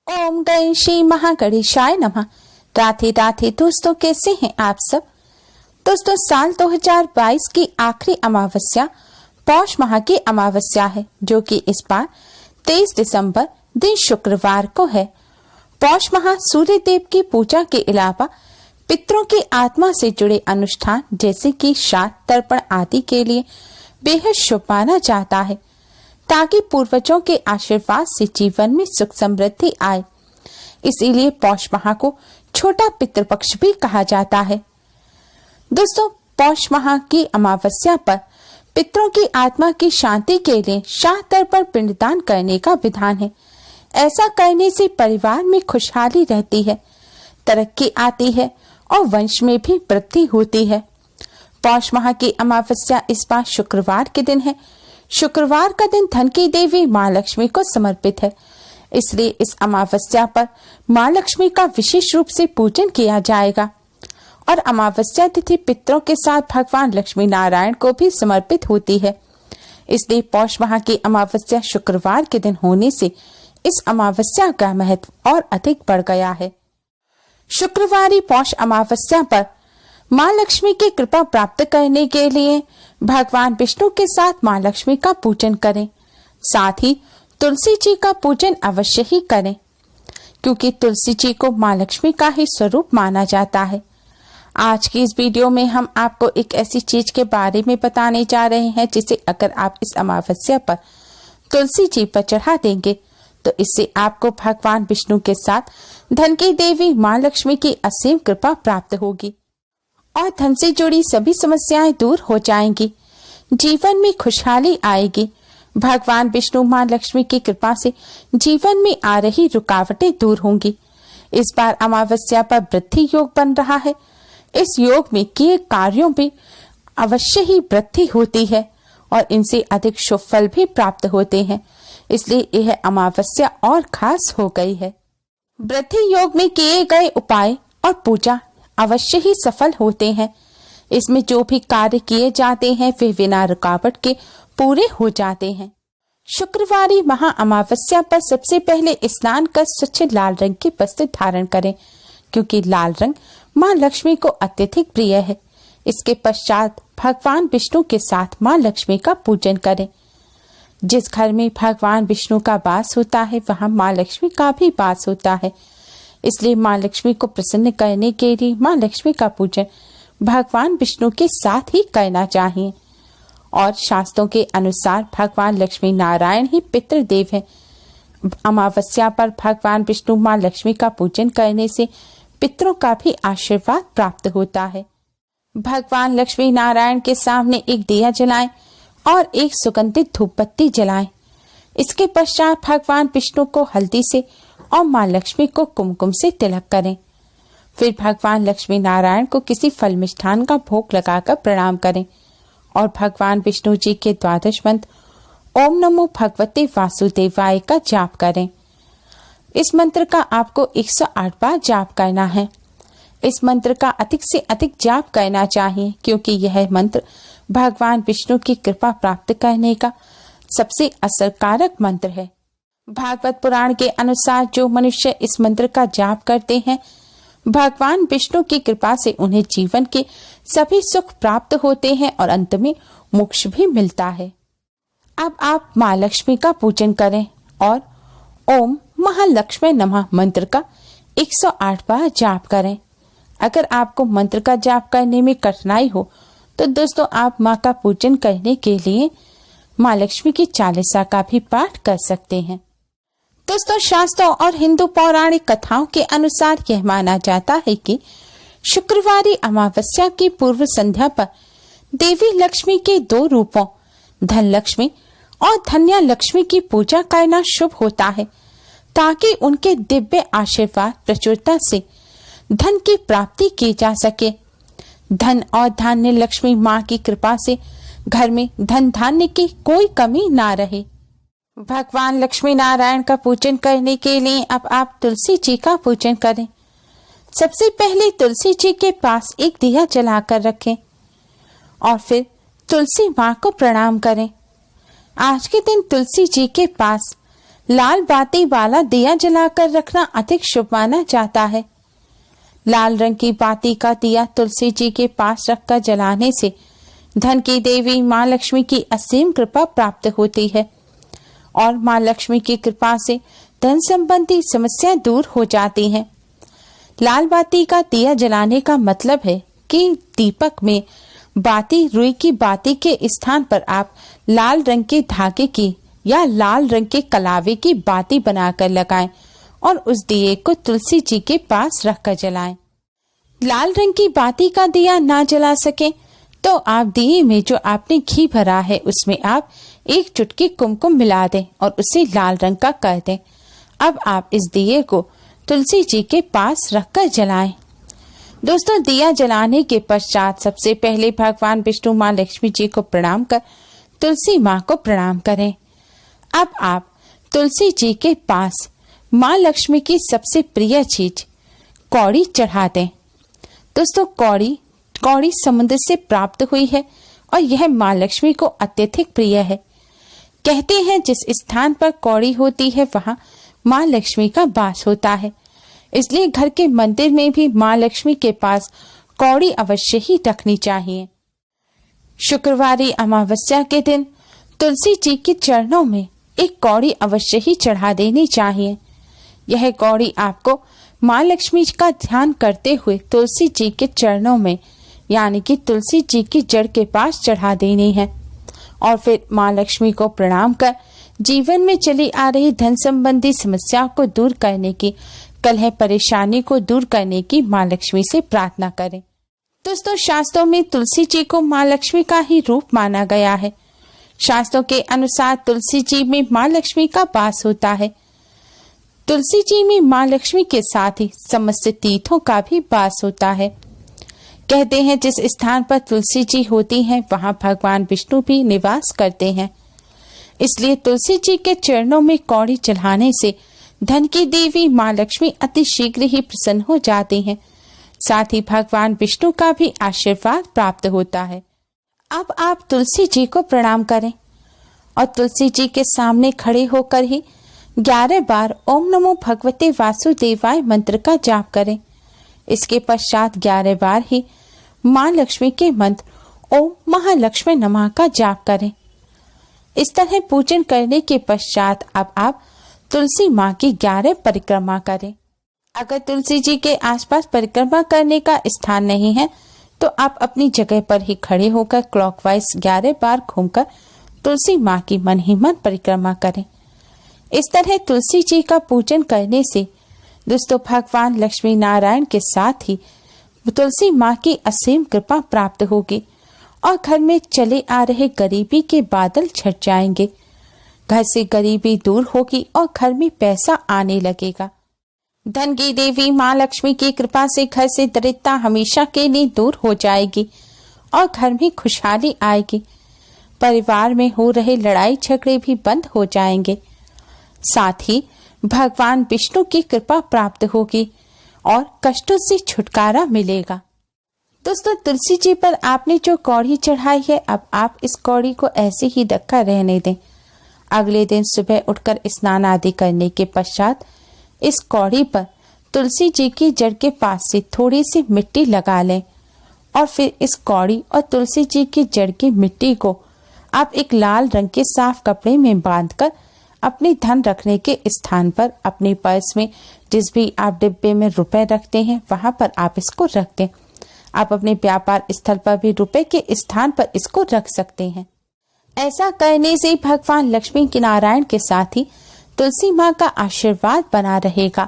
ओम गण श्री महागणेशाय नमः। राधे राधे दोस्तों, कैसे हैं आप सब। दोस्तों, साल 2022 की आखिरी अमावस्या पौष माह की अमावस्या है, जो कि इस बार 23 दिसंबर दिन शुक्रवार को है। पौष माह सूर्य देव की पूजा के अलावा पितरों की आत्मा से जुड़े अनुष्ठान जैसे कि श्राद्ध तर्पण आदि के लिए बेहद शुभ माना जाता है, ताकि पूर्वजों के आशीर्वाद से जीवन में सुख समृद्धि आए। इसीलिए पौष माह को छोटा पितृपक्ष भी कहा जाता है। दोस्तों, पौष माह की अमावस्या पर पितरों की आत्मा की शांति के लिए श्राद्ध तर्पण पिंडदान करने का विधान है। ऐसा करने से परिवार में खुशहाली रहती है, तरक्की आती है और वंश में भी वृद्धि होती है। पौष माह की अमावस्या इस बार शुक्रवार के दिन है। शुक्रवार का दिन धन की देवी माँ लक्ष्मी को समर्पित है, इसलिए इस अमावस्या पर माँ लक्ष्मी का विशेष रूप से पूजन किया जाएगा। और अमावस्या तिथि पितरों के साथ भगवान लक्ष्मी नारायण को भी समर्पित होती है। इसलिए पौष माह की अमावस्या शुक्रवार के दिन होने से इस अमावस्या का महत्व और अधिक बढ़ गया है। शुक्रवारी पौष अमावस्या पर माँ लक्ष्मी की कृपा प्राप्त करने के लिए भगवान विष्णु के साथ माँ लक्ष्मी का पूजन करें। साथ ही तुलसी जी का पूजन अवश्य ही करें, क्योंकि तुलसी जी को माँ लक्ष्मी का ही स्वरूप माना जाता है। आज की इस वीडियो में हम आपको एक ऐसी चीज के बारे में बताने जा रहे हैं, जिसे अगर आप इस अमावस्या पर तुलसी जी पर चढ़ा देंगे तो इससे आपको भगवान विष्णु के साथ धन की देवी माँ लक्ष्मी की असीम कृपा प्राप्त होगी और धन से जुड़ी सभी समस्याएं दूर हो जाएंगी। जीवन में खुशहाली आएगी। भगवान विष्णु माँ लक्ष्मी की कृपा से जीवन में आ रही रुकावटें दूर होंगी। इस बार अमावस्या पर वृद्धि योग बन रहा है। इस योग में किए कार्यों में अवश्य ही वृद्धि होती है और इनसे अधिक शुभ फल भी प्राप्त होते हैं। इसलिए यह अमावस्या और खास हो गई है। वृद्धि योग में किए गए उपाय और पूजा अवश्य ही सफल होते हैं। इसमें जो भी कार्य किए जाते हैं वे बिना रुकावट के पूरे हो जाते हैं। शुक्रवारी महा अमावस्या पर सबसे पहले स्नान कर स्वच्छ लाल रंग के वस्त्र धारण करें, क्योंकि लाल रंग माँ लक्ष्मी को अत्यधिक प्रिय है। इसके पश्चात भगवान विष्णु के साथ माँ लक्ष्मी का पूजन करें। जिस घर में भगवान विष्णु का वास होता है वहाँ माँ लक्ष्मी का भी वास होता है। इसलिए माँ लक्ष्मी को प्रसन्न करने के लिए माँ लक्ष्मी का पूजन भगवान विष्णु के साथ ही करना चाहिए। और शास्त्रों के अनुसार भगवान लक्ष्मी नारायण ही पितृदेव हैं। अमावस्या पर भगवान विष्णु माँ लक्ष्मी का पूजन करने से पितरों का भी आशीर्वाद प्राप्त होता है। भगवान लक्ष्मी नारायण के सामने एक दिया जलाएं और एक सुगंधित धूप बत्ती जलाएं। इसके पश्चात भगवान विष्णु को हल्दी से और माँ लक्ष्मी को कुमकुम से तिलक करें। फिर भगवान लक्ष्मी नारायण को किसी फल मिष्ठान का भोग लगाकर प्रणाम करें और भगवान विष्णु जी के द्वादश मंत्र ओम नमो भगवते वासुदेवाय का जाप करें। इस मंत्र का आपको 108 बार जाप करना है। इस मंत्र का अधिक से अधिक जाप करना चाहिए, क्योंकि यह मंत्र भगवान विष्णु की कृपा प्राप्त करने का सबसे असरकारक मंत्र है। भागवत पुराण के अनुसार जो मनुष्य इस मंत्र का जाप करते हैं, भगवान विष्णु की कृपा से उन्हें जीवन के सभी सुख प्राप्त होते हैं और अंत में मोक्ष भी मिलता है। अब आप माँ लक्ष्मी का पूजन करें और ओम महालक्ष्मी नमः मंत्र का 108 बार जाप करें। अगर आपको मंत्र का जाप करने में कठिनाई हो तो दोस्तों, आप माँ का पूजन करने के लिए माँ लक्ष्मी की चालीसा का भी पाठ कर सकते हैं। दोस्तों, शास्त्रों और हिंदू पौराणिक कथाओं के अनुसार यह माना जाता है कि शुक्रवारी अमावस्या की पूर्व संध्या पर देवी लक्ष्मी के दो रूपों धन लक्ष्मी और धन्या लक्ष्मी की पूजा करना शुभ होता है, ताकि उनके दिव्य आशीर्वाद प्रचुरता से धन की प्राप्ति की जा सके। धन और धान्य लक्ष्मी माँ की कृपा से घर में धन धान्य की कोई कमी ना रहे। भगवान लक्ष्मी नारायण का पूजन करने के लिए अब आप तुलसी जी का पूजन करें। सबसे पहले तुलसी जी के पास एक दिया जलाकर रखें और फिर तुलसी माँ को प्रणाम करें। आज के दिन तुलसी जी के पास लाल बाती वाला दिया जलाकर रखना अधिक शुभ माना जाता है। लाल रंग की बाती का दिया तुलसी जी के पास रखकर जलाने से धन की देवी माँ लक्ष्मी की असीम कृपा प्राप्त होती है और माँ लक्ष्मी की कृपा से धन संबंधी समस्याएं दूर हो जाती हैं। लाल बाती का दिया जलाने का मतलब है कि दीपक में बाती रुई की बाती के स्थान पर आप लाल रंग के धागे की या लाल रंग के कलावे की बाती बनाकर लगाएं और उस दिए को तुलसी जी के पास रखकर जलाएं। लाल रंग की बाती का दिया ना जला सके तो आप दिए में जो आपने घी भरा है उसमें आप एक चुटकी कुमकुम मिला दें और उसे लाल रंग का कर दें। अब आप इस दिए को तुलसी जी के पास रखकर जलाएं। दोस्तों, दिया जलाने के पश्चात सबसे पहले भगवान विष्णु माँ लक्ष्मी जी को प्रणाम कर तुलसी माँ को प्रणाम करें। अब आप तुलसी जी के पास माँ लक्ष्मी की सबसे प्रिय चीज कौड़ी चढ़ा दें। दोस्तों, कौड़ी समुद्र से प्राप्त हुई है और यह माँ लक्ष्मी को अत्यधिक प्रिय है। कहते हैं जिस स्थान पर कौड़ी होती है वहाँ माँ लक्ष्मी का वास होता है, इसलिए घर के मंदिर में भी माँ लक्ष्मी के पास कौड़ी अवश्य ही रखनी चाहिए। शुक्रवारी अमावस्या के दिन तुलसी जी के चरणों में एक कौड़ी अवश्य ही चढ़ा देनी चाहिए। यह कौड़ी आपको माँ लक्ष्मी का ध्यान करते हुए तुलसी जी के चरणों में यानी कि तुलसी जी की जड़ के पास चढ़ा देनी है और फिर माँ लक्ष्मी को प्रणाम कर जीवन में चली आ रही धन संबंधी समस्या को दूर करने की, कलह परेशानी को दूर करने की माँ लक्ष्मी से प्रार्थना करें। दोस्तों, शास्त्रों में तुलसी जी को माँ लक्ष्मी का ही रूप माना गया है। शास्त्रों के अनुसार तुलसी जी में माँ लक्ष्मी का वास होता है। तुलसी जी में माँ लक्ष्मी के साथ ही समस्त तीर्थों का भी वास होता है। कहते हैं जिस स्थान पर तुलसी जी होती हैं वहां भगवान विष्णु भी निवास करते हैं। इसलिए तुलसी जी के चरणों में कौड़ी चढ़ाने से धन की देवी माँ लक्ष्मी अति शीघ्र ही प्रसन्न हो जाती हैं। साथ ही भगवान विष्णु का भी आशीर्वाद प्राप्त होता है। अब आप तुलसी जी को प्रणाम करें और तुलसी जी के सामने खड़े होकर ही 11 बार ओम नमो भगवते वासुदेवाय मंत्र का जाप करें। इसके पश्चात 11 बार ही माँ लक्ष्मी के मंत्र ओम महालक्ष्मी नमः का जाप करें। इस तरह पूजन करने के पश्चात अब आप तुलसी माँ की 11 परिक्रमा करें। अगर तुलसी जी के आसपास परिक्रमा करने का स्थान नहीं है तो आप अपनी जगह पर ही खड़े होकर क्लॉकवाइज 11 बार घूमकर तुलसी माँ की मन ही मन परिक्रमा करें। इस तरह तुलसी जी का पूजन करने से दोस्तों भगवान लक्ष्मी नारायण के साथ ही तुलसी माँ की असीम कृपा प्राप्त होगी और घर में चले आ रहे गरीबी के बादल छट जाएंगे। घर से गरीबी दूर होगी और घर में पैसा आने लगेगा। धन की देवी माँ लक्ष्मी की कृपा से घर से दरिद्रता हमेशा के लिए दूर हो जाएगी और घर में खुशहाली आएगी। परिवार में हो रहे लड़ाई झगड़े भी बंद हो जाएंगे। साथ ही भगवान विष्णु की कृपा प्राप्त होगी और कष्टों से छुटकारा मिलेगा। दोस्तों, तुलसी जी पर आपने जो कौड़ी चढ़ाई है अब आप इस कौड़ी को ऐसे ही रखा रहने दें। अगले दिन सुबह उठकर स्नान आदि करने के पश्चात इस कौड़ी पर तुलसी जी की जड़ के पास से थोड़ी सी मिट्टी लगा लें और फिर इस कौड़ी और तुलसी जी की जड़ की मिट्टी को आप एक लाल रंग के साफ कपड़े में बांधकर अपने धन रखने के स्थान पर अपने पर्स में जिस भी आप डिब्बे में रुपए रखते हैं वहां पर आप इसको रख दें। आप अपने व्यापार स्थल पर भी रुपए के स्थान पर इसको रख सकते हैं। ऐसा करने से भगवान लक्ष्मी के नारायण के साथ ही तुलसी माँ का आशीर्वाद बना रहेगा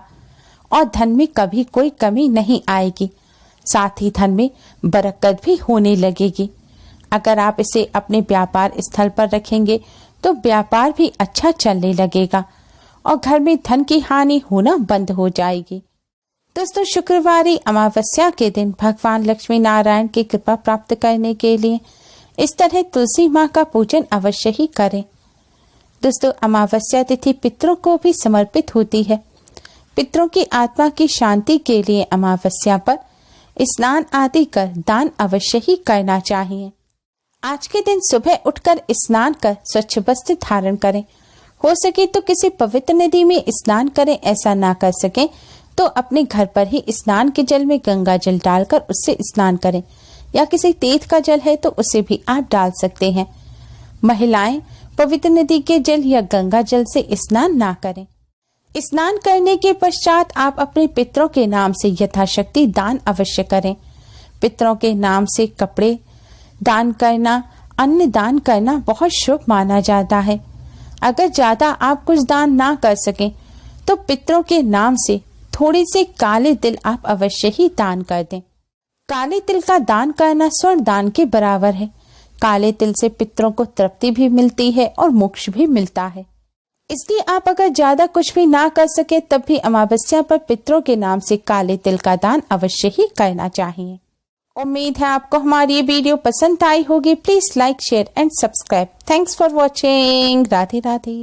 और धन में कभी कोई कमी नहीं आएगी। साथ ही धन में बरकत भी होने लगेगी। अगर आप इसे अपने व्यापार स्थल पर रखेंगे तो व्यापार भी अच्छा चलने लगेगा और घर में धन की हानि होना बंद हो जाएगी। दोस्तों, शुक्रवारी अमावस्या के दिन भगवान लक्ष्मी नारायण की कृपा प्राप्त करने के लिए इस तरह तुलसी माँ का पूजन अवश्य ही करें। दोस्तों, अमावस्या तिथि पितरों को भी समर्पित होती है। पितरों की आत्मा की शांति के लिए अमावस्या पर स्नान आदि कर दान अवश्य ही करना चाहिए। आज के दिन सुबह उठकर स्नान कर स्वच्छ वस्त्र धारण करें। हो सके तो किसी पवित्र नदी में स्नान करें, ऐसा ना कर सके तो अपने घर पर ही स्नान के जल में गंगा जल डालकर उससे स्नान करें, या किसी तीर्थ का जल है तो उसे भी आप डाल सकते हैं। महिलाएं पवित्र नदी के जल या गंगा जल से स्नान ना करें। स्नान करने के पश्चात आप अपने पितरों के नाम से यथाशक्ति दान अवश्य करें। पितरों के नाम से कपड़े दान करना, अन्न दान करना बहुत शुभ माना जाता है। अगर ज्यादा आप कुछ दान ना कर सकें तो पितरों के नाम से थोड़े से काले तिल आप अवश्य ही दान कर दें। काले तिल का दान करना स्वर्ण दान के बराबर है। काले तिल से पितरों को तृप्ति भी मिलती है और मोक्ष भी मिलता है। इसलिए आप अगर ज्यादा कुछ भी ना कर सके तब भी अमावस्या पर पितरों के नाम से काले तिल का दान अवश्य ही करना चाहिए। उम्मीद है आपको हमारी ये वीडियो पसंद आई होगी। Please like, share and subscribe. Thanks for watching. Radhe Radhe.